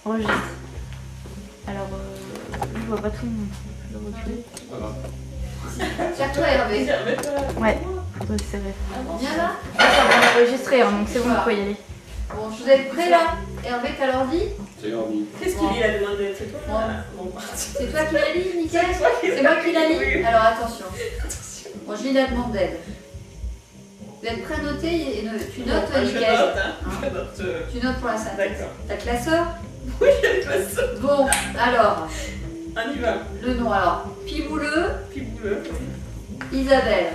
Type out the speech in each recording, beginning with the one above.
Enregistre. Alors, je vois pas tout le monde. Je vais reculer. Serre-toi Hervé. Ouais, faudrait se serrer. Viens là. On va enregistrer, hein, donc c'est bon, on peut y aller. Bon, vous êtes prêts là? Hervé, t'as l'ordi? C'est l'ordi. Qu'est-ce qu'il a demandé? C'est toi Bon. Bon, C'est toi qui l'as lu, Nickel? C'est toi qui C'est moi qui l'ai lu? Oui. Alors attention. Bon, je lis la demande d'aide. Vous êtes prêts à noter? Tu notes, je Nickel? note, hein. Je note. Tu notes pour la synthèse. D'accord. T'as classeur? Oui, avec la sauce. Bon, alors, On y va. le nom alors. Pibouleux, Puis bouleux. Isabelle.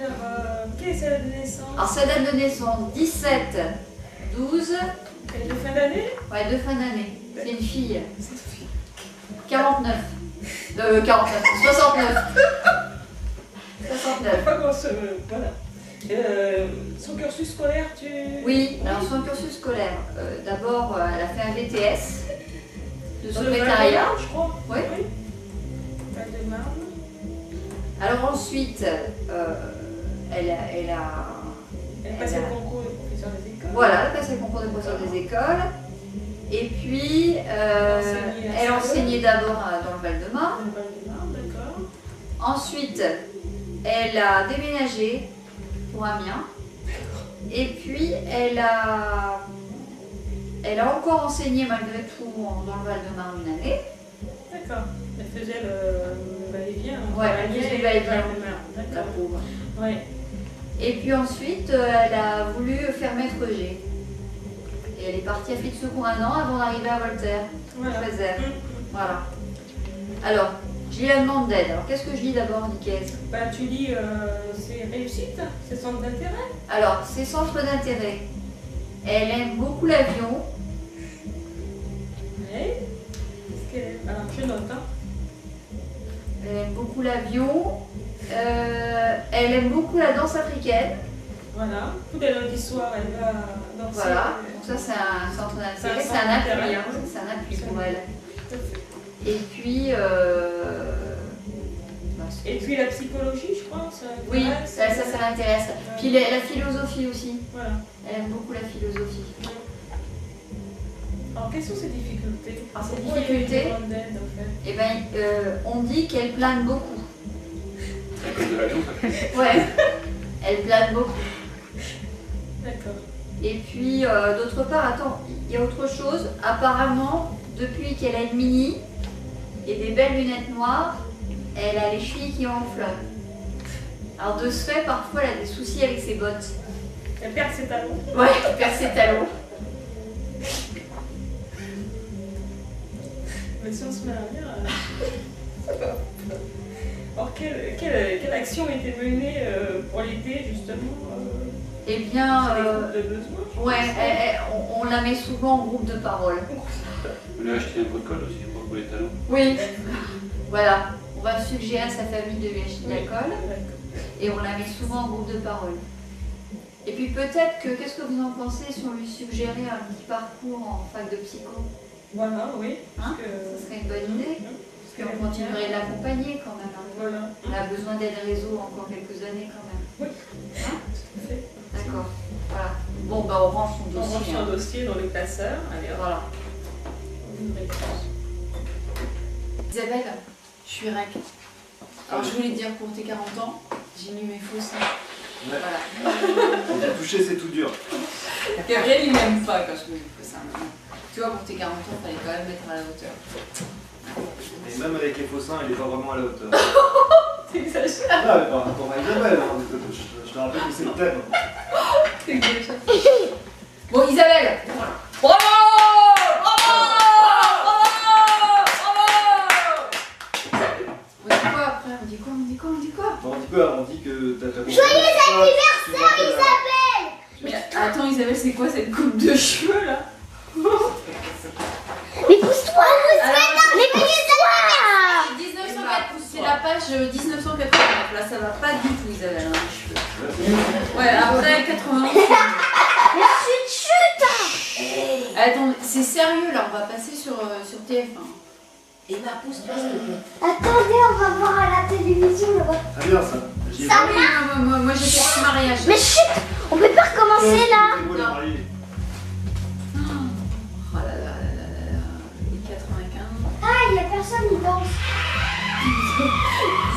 Alors, quelle est sa date de naissance? Alors, sa date de naissance, 17, 12, Elle est de fin d'année? ouais, de fin d'année. C'est une fille. C'est une fille. 49. 49, 69. 69. Pas qu'on se... Voilà. Son cursus scolaire, tu... Oui, alors son cursus scolaire. D'abord, elle a fait un BTS de Dans le secrétariat. Val-de-Marne, je crois. Oui. Val-de-Marne. Alors ensuite, elle a Elle passe le concours de professeur des écoles. voilà, elle a passé le concours de professeur des écoles. Et puis, elle enseignait d'abord dans le Val-de-Marne. Dans le Val-de-Marne, d'accord. Ensuite, elle a déménagé pour Amiens. Et puis, elle a encore enseigné malgré tout dans le Val-de-Marne une année. D'accord. Elle faisait le va-et-vient. Ouais, elle faisait le va-et-vient. La D'accord. pauvre. Oui. Et puis ensuite, elle a voulu faire maître G. Et elle est partie à Fitsecourt 1 an avant d'arriver à Voltaire. Voilà. Faisaire. Voilà. Alors, je lis la demande d'aide. Alors, qu'est-ce que je lis d'abord, Nicaise? Bah, tu lis, c'est réussite, c'est centre d'intérêt. Alors, ses centres d'intérêt. Elle aime beaucoup l'avion. Oui. Alors, je note, hein. Elle aime beaucoup l'avion. Elle aime beaucoup la danse africaine. Voilà. Tous les lundis soirs, elle va danser. Voilà. Donc ça, c'est un centre d'intérêt. C'est un appui. Hein. C'est un appui pour elle. Tout à fait. Et puis... Et puis la psychologie, je crois, ça oui, l'intéresse. ça l'intéresse. Puis la philosophie aussi. Voilà. Elle aime beaucoup la philosophie. Alors, quelles sont ses difficultés? Alors, ses Pourquoi il y a difficultés, une demande d'aide, en fait? eh ben, on dit qu'elle plane beaucoup. À cause de l'avion, ça fait. Ouais, elle plane beaucoup. D'accord. Et puis, d'autre part, attends, il y a autre chose. Apparemment, depuis qu'elle a une mini et des belles lunettes noires, elle a les chevilles qui enflent. Alors, de ce fait, parfois, elle a des soucis avec ses bottes. Elle perd ses talons. Ouais, elle perd ses talons. Mais si on se met à lire. Alors, quelle action a été menée pour l'aider, justement Eh bien, sur les groupes de besoin, je ouais, pense. on la met souvent en groupe de parole. On lui a acheté un pot de colle aussi, je crois, pour les talons. Oui, voilà. On va suggérer à sa famille de lui acheter de la colle D'accord. et on la met souvent en groupe de parole. Et puis peut-être que, qu'est-ce que vous en pensez si on lui suggérait un petit parcours en fac de psycho? Voilà, oui. Hein, parce que- ça serait une bonne idée. Parce qu'on continuerait de l'accompagner quand même. Hein. Voilà. On a besoin d'aide réseau encore quelques années quand même. Oui. Hein? Tout à fait. D'accord. Voilà. Bon, bah on range son On range dossier. son Hein. dossier dans le classeur. Allez, hop, Voilà. une réponse. Isabelle, je suis rec. Alors je voulais te dire pour tes 40 ans, j'ai mis mes faux seins. Ouais. Voilà. On t'a touché, c'est tout dur. Gabriel il m'aime pas quand je mets mes faux seins maintenant. Tu vois, pour tes 40 ans, fallait quand même être à la hauteur. Et même avec les faux seins, il est pas vraiment à la hauteur. T'exagères. Ah, mais par rapport à Isabelle, hein, je te rappelle que c'est le thème. Bon, Isabelle. Bravo! Bravo! Bravo! On dit quoi après? On dit quoi? Bon, on dit que t'as déjà compris. Joyeux anniversaire, Isabelle! Mais attends Isabelle, c'est quoi cette coupe de cheveux là? Mais pousse-toi! Mais pousse-toi! 1904, c'est la page 1989, là ça va pas du tout Isabelle, hein, les cheveux. Ouais, après 91. Mais chut! Attends, c'est sérieux là, on va passer sur TF1. Et ma pousse-toi s'il te plaît. Attendez, on va voir à la télévision là-bas. Très bien ça. J'y ai Ça pas- Oui, moi j'ai fait ce mariage. Mais chut! On peut pas recommencer là! C'est moi le marié.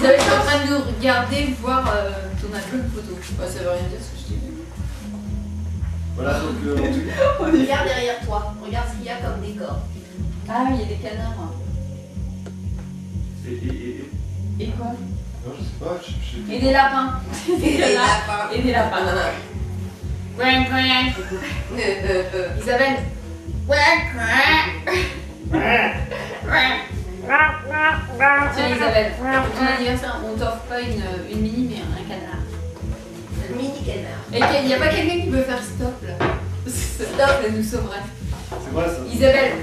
Isabelle, je suis en train de nous regarder, voir ton album photo. Bah, ça veut rien dire ce que je t'ai dit. Voilà, donc en tout cas. Regarde derrière toi, regarde ce qu'il y a comme décor. Ah oui, il y a des canards. Et quoi? Non, je sais pas, je sais Et des lapins. Des lapins. Et des lapins. Isabelle. Tiens Isabelle, pour ton anniversaire, on t'offre pas une mini mais un canard. Un mini canard. Et il n'y a pas quelqu'un qui peut faire stop là. Stop, là nous sauverait. C'est quoi ça? Isabelle,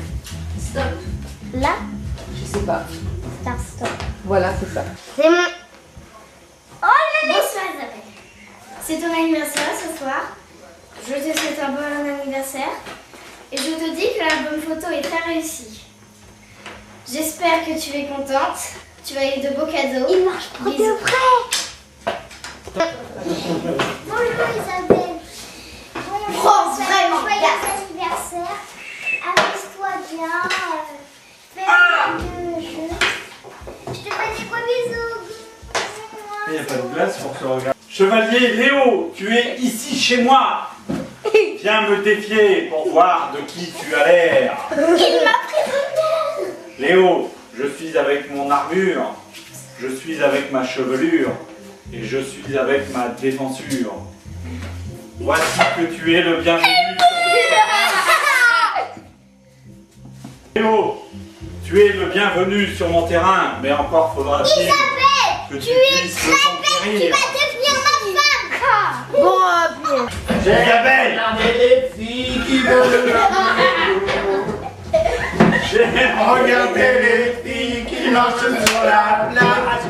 stop. Là, Je sais pas. stop. Voilà, c'est ça. C'est mon. Oh là là. Bonsoir Isabelle. C'est ton anniversaire ce soir. Je te souhaite un bon anniversaire. Et je te dis que l'album photo est très réussi. J'espère que tu es contente. Tu as eu de beaux cadeaux. Il marche pour de vrai. Bonjour Isabelle. France, vraiment, Joyeux anniversaire. Amuse-toi bien. Fais un peu de jeu. Je te fais des gros bisous. Il n'y a pas de glace pour se regarder. Chevalier Léo, tu es ici chez moi. Viens me défier pour voir de qui tu as l'air. Il m'a pris de terre. Léo, je suis avec mon armure, je suis avec ma chevelure et je suis avec ma défensure. Voici que tu es le bienvenu. Léo, tu es le bienvenu sur mon terrain, mais encore faudra-t-il que tu puisses le conquérir. Devenir ma femme. Bon, bien. Isabelle, Regardez les filles qui vont j'ai Regardez les filles qui marchent sur la plage.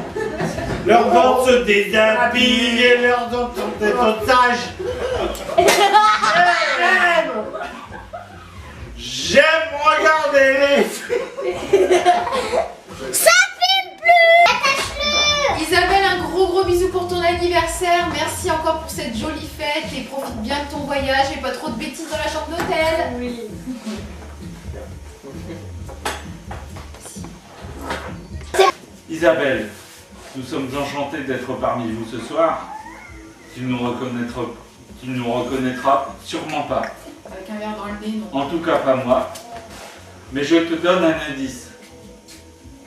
leurs dents se déshabillent et leurs dents sont des otages. J'aime regarder les filles. Isabelle, un gros bisou pour ton anniversaire. Merci encore pour cette jolie fête et profite bien de ton voyage et pas trop de bêtises dans la chambre d'hôtel. Oui. Isabelle, nous sommes enchantés d'être parmi vous ce soir. Tu ne nous reconnaîtras sûrement pas. Avec un verre dans le nez, non. En tout cas pas moi. Mais je te donne un indice.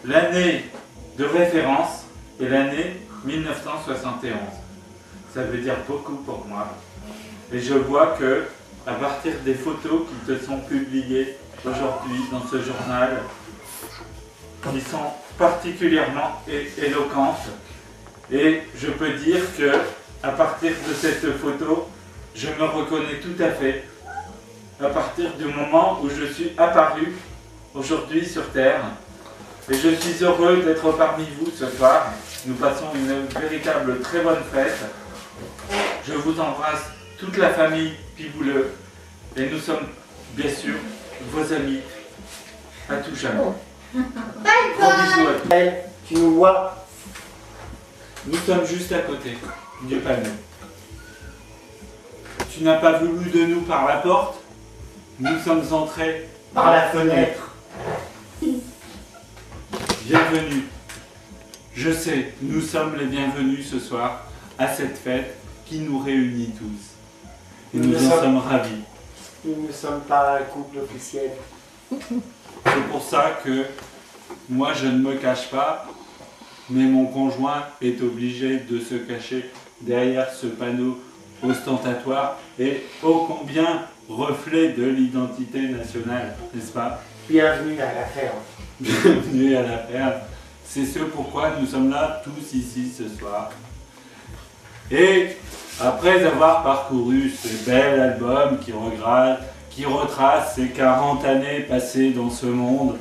L'année de référence est l'année 1971. Ça veut dire beaucoup pour moi. Et je vois que, à partir des photos qui te sont publiées aujourd'hui dans ce journal, qui sont particulièrement éloquentes, et je peux dire que, à partir de cette photo, je me reconnais tout à fait, à partir du moment où je suis apparu aujourd'hui sur Terre. Et je suis heureux d'être parmi vous ce soir. Nous passons une véritable très bonne fête. Je vous embrasse, toute la famille Pibouleux. Et nous sommes, bien sûr, vos amis à tout jamais. Gros bisous à tous. Tu nous vois? Nous sommes juste à côté du panneau. Tu n'as pas voulu de nous par la porte. Nous sommes entrés Par la fenêtre. Bienvenue. Je sais, nous sommes les bienvenus ce soir à cette fête qui nous réunit tous. Et nous en sommes ravis. Nous ne sommes pas un couple officiel. C'est pour ça que moi je ne me cache pas, mais mon conjoint est obligé de se cacher derrière ce panneau ostentatoire et ô combien reflet de l'identité nationale, n'est-ce pas? Bienvenue à la ferme. Bienvenue à la ferme. C'est ce pourquoi nous sommes là tous ici ce soir. Et après avoir parcouru ce bel album qui retrace ces 40 années passées dans ce monde,